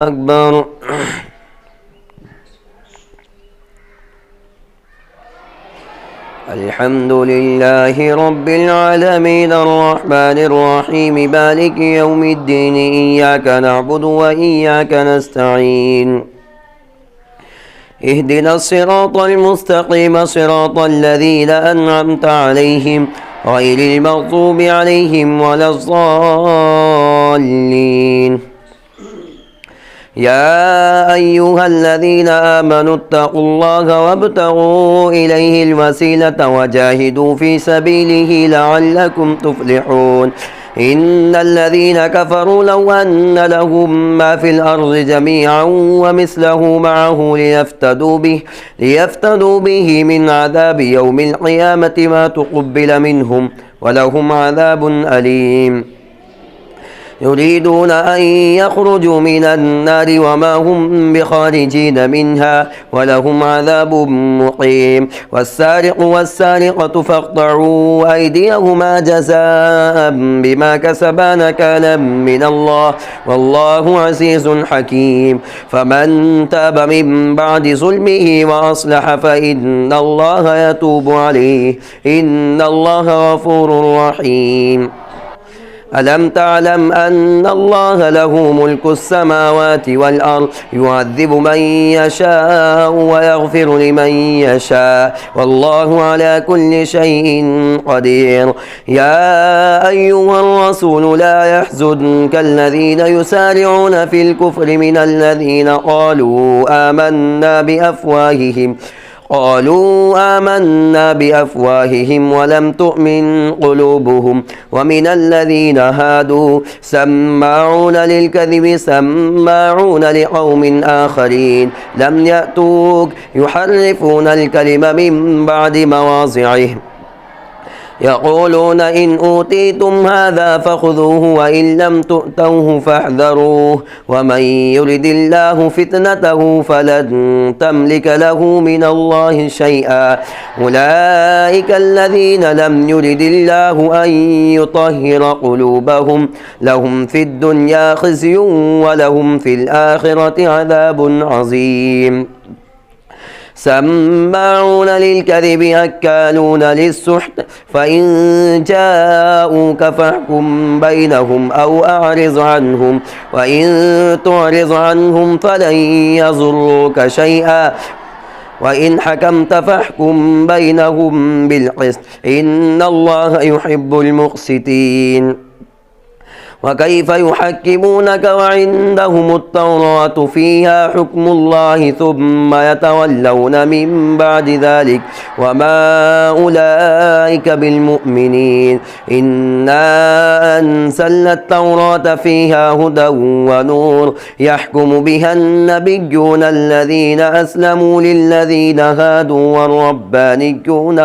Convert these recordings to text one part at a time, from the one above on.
أكبر. الحمد لله رب العالمين الرحمن الرحيم مالك يوم الدين إياك نعبد وإياك نستعين اهدنا الصراط المستقيم صراط الذين أنعمت عليهم غير المغضوب عليهم ولا الضالين. يا أيها الذين آمنوا اتقوا الله وابتغوا إليه الوسيلة وجاهدوا في سبيله لعلكم تفلحون. إن الذين كفروا لو أن لهم ما في الأرض جميعا ومثله معه ليفتدوا به من عذاب يوم القيامة ما تقبل منهم ولهم عذاب أليم. يريدون أن يخرجوا من النار وما هم بخارجين منها ولهم عذاب مقيم. والسارق والسارقة فاقطعوا أيديهما جزاء بما كسبا نكالا من الله والله عزيز حكيم. فمن تاب من بعد ظلمه وأصلح فإن الله يتوب عليه إن الله غفور رحيم. ألم تعلم أن الله له ملك السماوات والأرض يعذب من يشاء ويغفر لمن يشاء والله على كل شيء قدير. يا أيها الرسول لا يحزنك الذين يسارعون في الكفر من الذين قالوا آمنا بأفواههم ولم تؤمن قلوبهم ومن الذين هادوا سماعون للكذب سماعون لقوم آخرين لم يأتوك يحرفون الكلم من بعد مواضعه يقولون إن أوتيتم هذا فخذوه وإن لم تؤتوه فاحذروه ومن يرد الله فتنته فلن تملك له من الله شيئا. أولئك الذين لم يرد الله أن يطهر قلوبهم لهم في الدنيا خزي ولهم في الآخرة عذاب عظيم. سماعون للكذب أكالون للسحت فإن جاءوك فاحكم بينهم أو أعرض عنهم وإن تعرض عنهم فلن يضروك شيئا وإن حكمت فاحكم بينهم بالقسط إن الله يحب المقسطين. وكيف يحكمونك وعندهم التوراة فيها حكم الله ثم يتولون من بعد ذلك وما أولئك بالمؤمنين. إنا أنزلنا التوراة فيها هدى ونور يحكم بها النبيون الذين أسلموا للذين هادوا والربانيون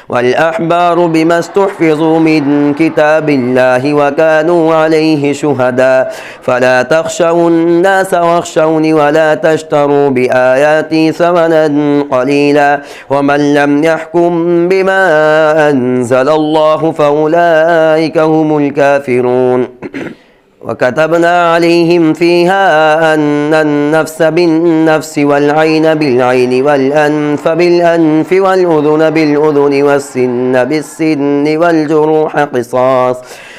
والأحبار بما استحفظوا من كتاب الله وكانوا عليه شهداء فلا تخشوا الناس واخشوني ولا تشتروا بآياتي ثمنا قليلا ومن لم يحكم بما أنزل الله فأولئك هم الكافرون. وكتبنا عليهم فيها أن النفس بالنفس والعين بالعين والأنف بالأنف والأذن بالأذن والسن بالسن والجروح قصاص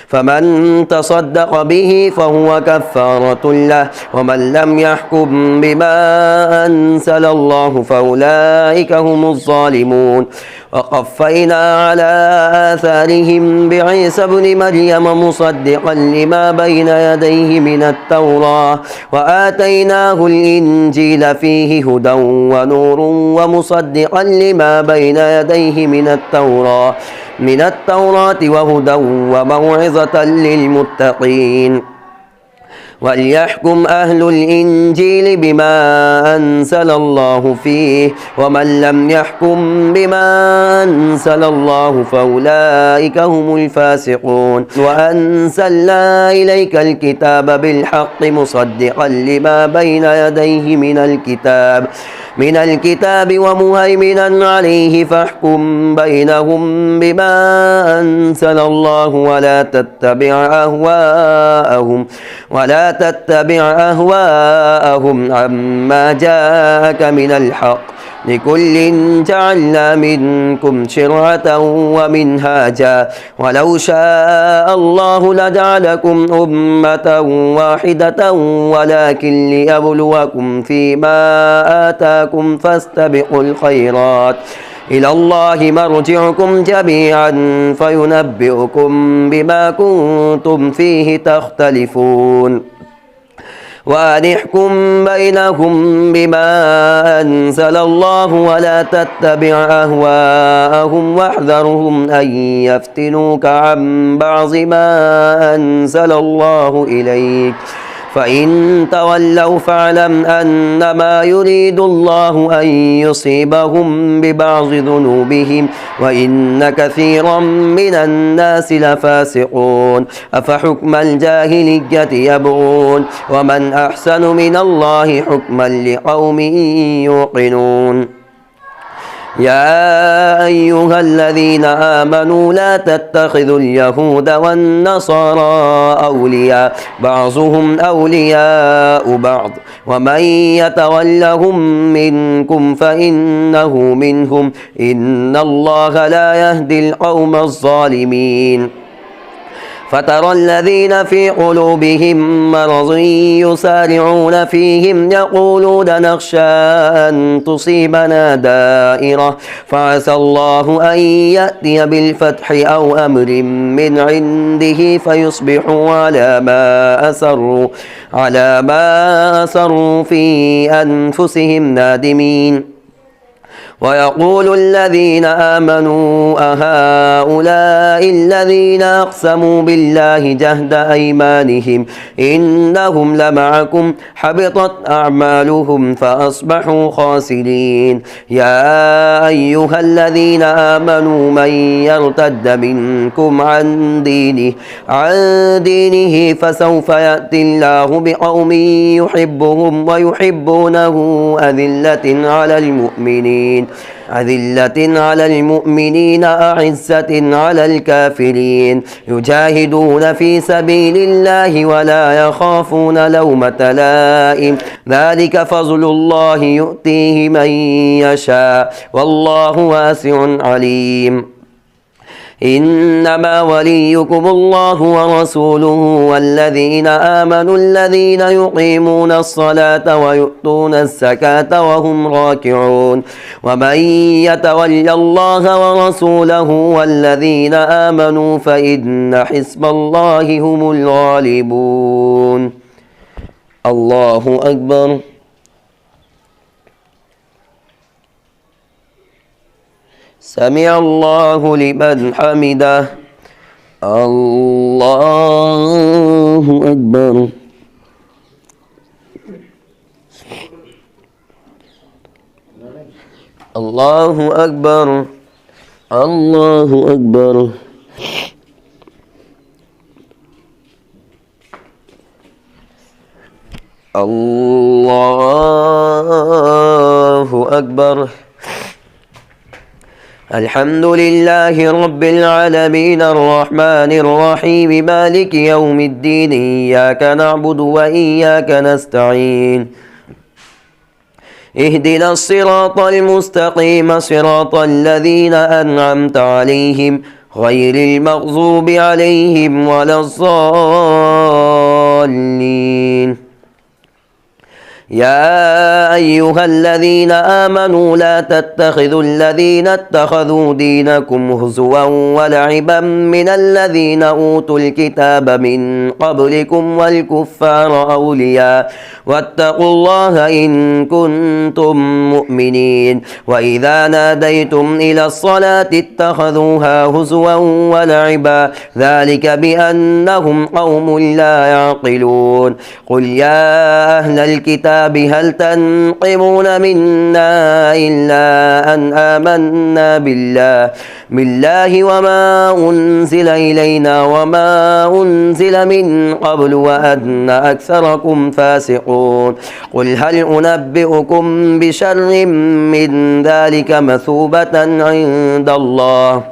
فمن تصدق به فهو كفارة له ومن لم يحكم بما أنزل الله فأولئك هم الظالمون. وقفينا على آثارهم بعيسى ابن مريم مصدقا لما بين يديه من التوراة وآتيناه الإنجيل فيه هدى ونور ومصدقا لما بين يديه من التوراة وهدى وموعظة للمتقين. وليحكم أهل الإنجيل بما أنزل الله فيه ومن لم يحكم بما أنزل الله فأولئك هم الفاسقون. وأنزلنا إليك الكتاب بالحق مصدقا لما بين يديه من الكتاب ومهيمنا عليه فاحكم بينهم بما أنزل الله ولا تتبع أهواءهم ولا ولا تتبع أهواءهم عما جاءك من الحق لكل جعلنا منكم شرعة ومنهاجا ولو شاء الله لجعلكم أمة واحدة ولكن ليبلوكم فيما آتاكم فاستبقوا الخيرات إلى الله مرجعكم جميعا فينبئكم بما كنتم فيه تختلفون وأن احكم بينهم بما أنزل الله ولا تتبع أهواءهم واحذرهم أن يفتنوك عن بعض ما أنزل الله إليك فإن تولوا فاعلم أنما يريد الله أن يصيبهم ببعض ذنوبهم وإن كثيرا من الناس لفاسقون أفحكم الجاهلية يبغون ومن أحسن من الله حكما لقوم يوقنون يا أيها الذين آمنوا لا تتخذوا اليهود والنصارى أولياء بعضهم أولياء بعض ومن يتولهم منكم فإنه منهم إن الله لا يهدي القوم الظالمين فترى الذين في قلوبهم مرض يسارعون فيهم يقولون نخشى أن تصيبنا دائرة فعسى الله أن يأتي بالفتح أو أمر من عنده فيصبحوا على ما أسروا في أنفسهم نادمين ويقول الذين آمنوا أهؤلاء الذين أقسموا بالله جهد أيمانهم إنهم لمعكم حبطت أعمالهم فأصبحوا خاسرين يا أيها الذين آمنوا من يرتد منكم عن دينه فسوف يأتي الله بقوم يحبهم ويحبونه أذلة على المؤمنين أعزة على الكافرين يجاهدون في سبيل الله ولا يخافون لومة لائم ذلك فضل الله يؤتيه من يشاء والله واسع عليم إنما وليكم الله ورسوله والذين آمنوا الذين يقيمون الصلاة ويؤتون الزكاة وهم راكعون ومن يتول الله ورسوله والذين آمنوا فإن حزب الله هم الغالبون الله أكبر سمع الله لمن حمده الله أكبر الله أكبر الله أكبر الله أكبر الحمد لله رب العالمين الرحمن الرحيم مالك يوم الدين إياك نعبد وإياك نستعين اهدنا الصراط المستقيم صراط الذين أنعمت عليهم غير المغضوب عليهم ولا الضالين يا أيها الذين آمنوا لا تتخذوا الذين اتخذوا دينكم هزوا ولعبا من الذين أوتوا الكتاب من قبلكم والكفار أولياء واتقوا الله إن كنتم مؤمنين وإذا ناديتم إلى الصلاة اتخذوها هزوا ولعبا ذلك بأنهم قوم لا يعقلون قل يا أهل الكتاب هل تنقمون منا إلا أن آمنا بالله وما أنزل إلينا وما أنزل من قبل وأن أكثركم فاسقون قل هل أنبئكم بشر من ذلك مثوبة عند الله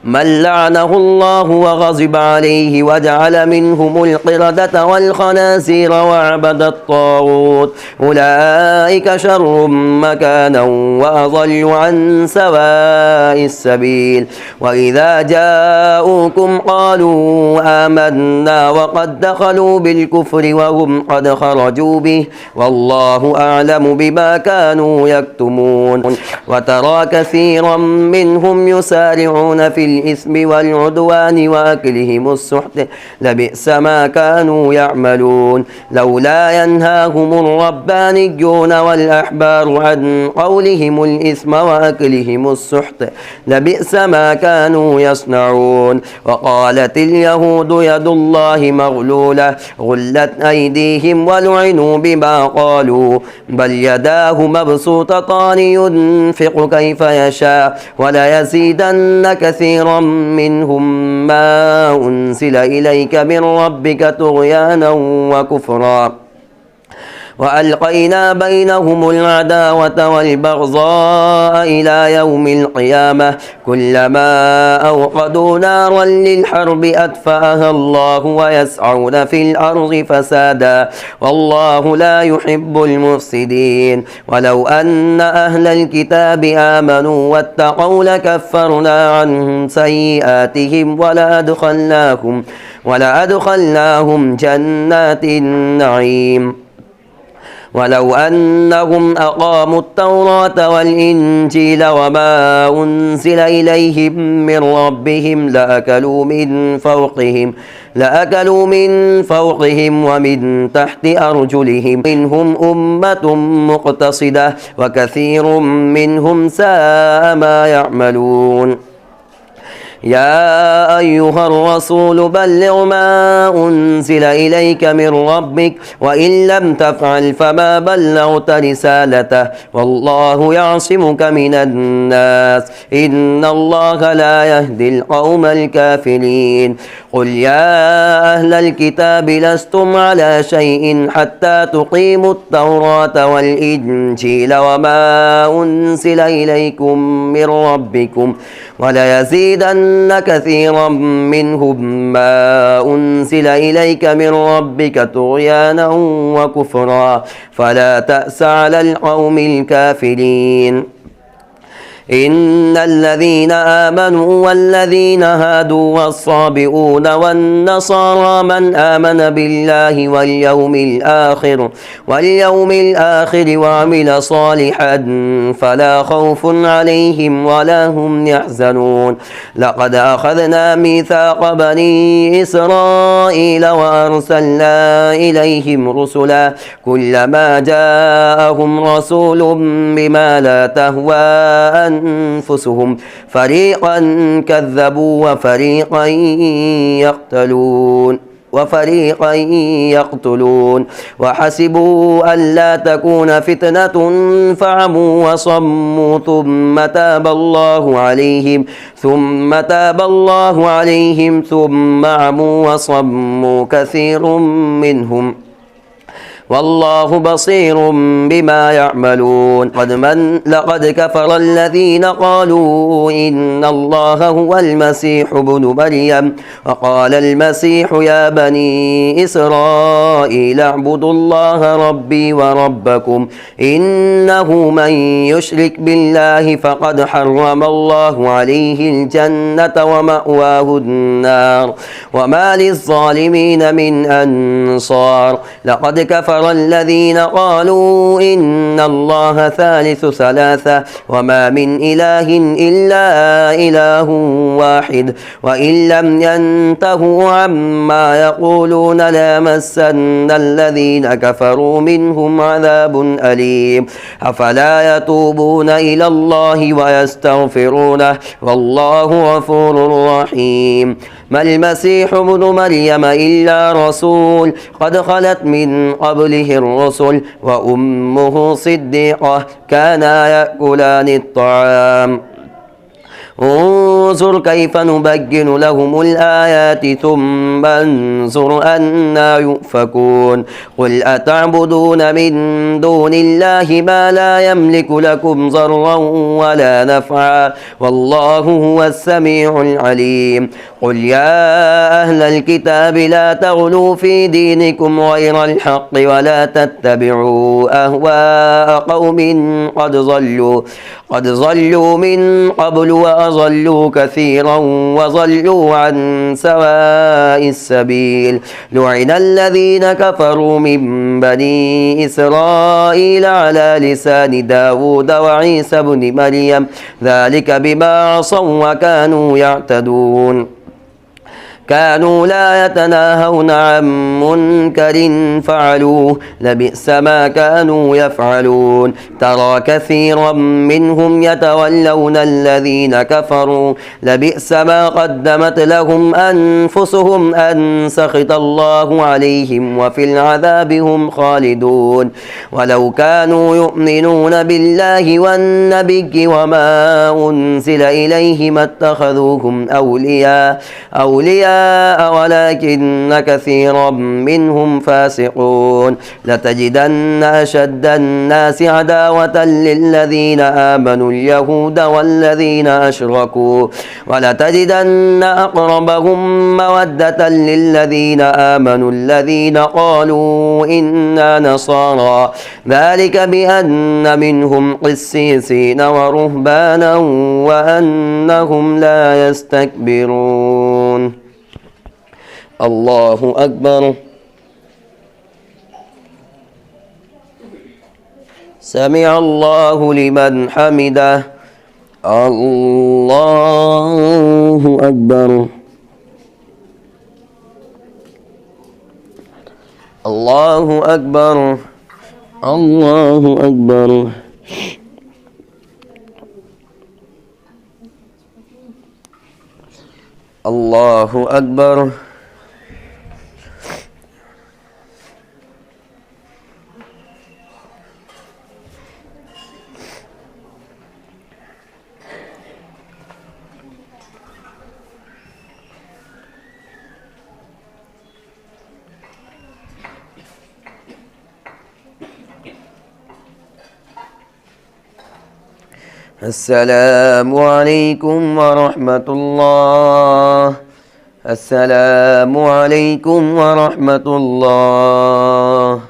من لعنه الله وغضب عليه وجعل منهم القردة والخنازير وعبد الطاغوت أولئك شر مكانا وأضل عن سواء السبيل وإذا جاءوكم قالوا آمنا وقد دخلوا بالكفر وهم قد خرجوا به والله أعلم بما كانوا يكتمون وترى كثيرا منهم يسارعون في الإثم والعدوان وأكلهم السحت لبئس ما كانوا يعملون لولا ينهاهم الربانيون والأحبار عن قولهم الإثم وأكلهم السحت لبئس ما كانوا يصنعون وقالت اليهود يد الله مغلولة غلت أيديهم ولعنوا بما قالوا بل يداه مبسوطتان ينفق كيف يشاء وليزيدن كثيرا منهم ما أنزل إليك من ربك طغيانا وكفرا وألقينا بينهم العداوة والبغضاء إلى يوم القيامة كلما أوقدوا نارا للحرب أطفأها الله ويسعون في الأرض فسادا والله لا يحب المفسدين ولو أن أهل الكتاب آمنوا واتقوا لكفرنا عنهم سيئاتهم ولأدخلناهم جنات النعيم ولو أنهم أقاموا التوراة والإنجيل وما أنزل إليهم من ربهم لأكلوا من فوقهم ومن تحت أرجلهم منهم أمة مقتصدة وكثير منهم ساء ما يعملون يا أيها الرسول بلغ ما أنزل إليك من ربك وإن لم تفعل فما بلغت رسالته والله يعصمك من الناس إن الله لا يهدي القوم الكافرين قل يا أهل الكتاب لستم على شيء حتى تقيموا التوراة والإنجيل وما أنزل إليكم من ربكم وليزيدن كثيرا منهم ما أنزل إليك من ربك طغيانا وكفرا فلا تأس على القوم الكافرين إن الذين آمنوا والذين هادوا والصابئون والنصارى من آمن بالله واليوم الآخر وعمل صالحا فلا خوف عليهم ولا هم يحزنون لقد أخذنا ميثاق بني إسرائيل وأرسلنا إليهم رسلا كلما جاءهم رسول بما لا تهوى أنفسهم فريقا كذبوا وفريقا يقتلون وحسبوا ألا تكون فتنة فعموا وصموا ثم تاب الله عليهم ثم عموا وصموا كثير منهم والله بصير بما يعملون لقد كفر الذين قالوا إن الله هو المسيح ابن مريم وقال المسيح يا بني إسرائيل اعبدوا الله ربي وربكم إنه من يشرك بالله فقد حرم الله عليه الجنة ومأواه النار وما للظالمين من أنصار لقد كفر الذين قالوا إن الله ثالث ثلاثة وما من إله إلا إله واحد وإن لم ينتهوا عما يقولون ليمسن الذين كفروا منهم عذاب أليم أفلا يتوبون إلى الله ويستغفرونه والله غفور رحيم ما المسيح ابن مريم إلا رسول قد خلت من قبله الرسل وأمه صديقة كانا يأكلان الطعام انظر كيف نبين لهم الآيات ثم انظر أنا يؤفكون قل أتعبدون من دون الله ما لا يملك لكم ضرا ولا نفعا والله هو السميع العليم قل يا أهل الكتاب لا تغلوا في دينكم غير الحق ولا تتبعوا أهواء قوم قد ضلوا من قبل وأضلوا كثيرا وضلوا عن سواء السبيل لعن الذين كفروا من بني إسرائيل على لسان داود وعيسى بن مريم ذلك بما عصوا وكانوا يعتدون كانوا لا يتناهون عن منكر فعلوه لبئس ما كانوا يفعلون ترى كثيرا منهم يتولون الذين كفروا لبئس ما قدمت لهم أنفسهم أن سخط الله عليهم وفي العذاب هم خالدون ولو كانوا يؤمنون بالله والنبي وما أنزل إليه ما اتخذوهم أولياء ولكن كثيرا منهم فاسقون لتجدن أشد الناس عداوة للذين آمنوا اليهود والذين أشركوا ولتجدن أقربهم مودة للذين آمنوا الذين قالوا إنا نصارى ذلك بأن منهم قسيسين ورهبانا وأنهم لا يستكبرون الله أكبر سمع الله لمن حمده الله أكبر الله أكبر الله أكبر الله أكبر السلام عليكم ورحمة الله السلام عليكم ورحمة الله